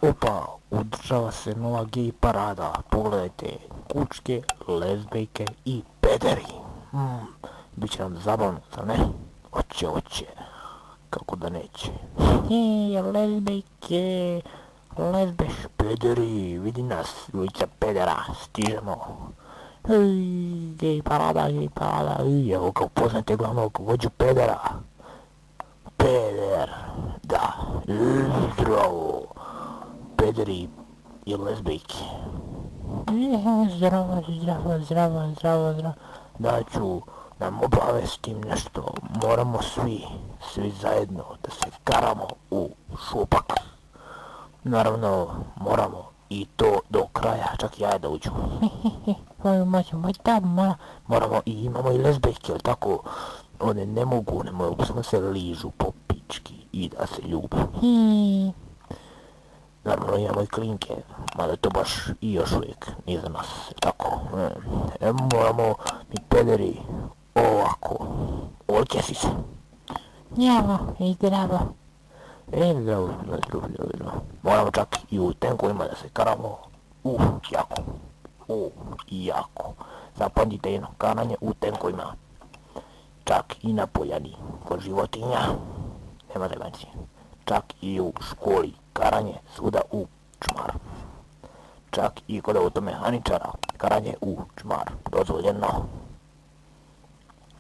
Opa, održava se nova gej parada. Pogledajte, kučke, lezbejke i pederi. Biće nam zabavno, zar ne? Oće. Kako da neće. Lezbejke, lezbeš, pederi, vidi nas, dvojica pedera, stižemo. Gej parada, evo ga upoznate glavnog vođu pedera. Peder, da, zdravo. Pederi i lezbejke. Zdravo. Da ću nam obavestim nešto. Moramo svi zajedno da se karamo u šupak. Naravno, moramo i to do kraja, čak i ja da uđu. Moramo i imamo i lezbejke, ali tako, one ne mogu, samo se ližu po pički i da se ljube. Naravno imamo i klinke, mada to baš i još uvijek nije za nas, tako. Moramo mi pederi ovako, oćesi se. Njevo, i zdravo. Zdravo. Moramo čak i u tenkovima da se karamo, jako. Zapamtite jedno, karanje u tenkovima. Čak i na poljani, kod životinja, nema zebancije. Čak i u školi, karanje svuda u čmar. Čak i kod automehaničara, karanje u čmar, dozvoljeno.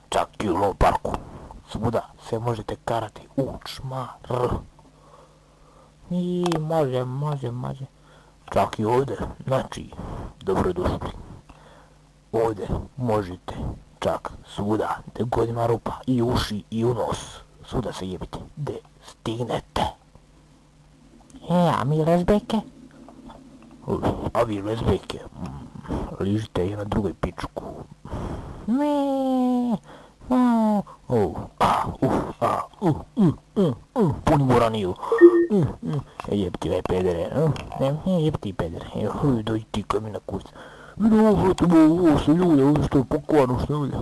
Čak i u lov parku, svuda se možete karati u čmar. I može. Čak i ovdje, znači, dobrodošli. Ovdje možete čak svuda, gdje god ima rupa, i uši i u nos, svuda se jebite, gdje stignete. A mi lezbejke? A vi lezbejke, ližite jedna drugoj pičku. Puni moraniju. Jebti ve pedere, jebti pedere, dođi ti kaj mi na kurs. Vidio ovo, ovo se ljude, ovo što je pokvarno što ljude.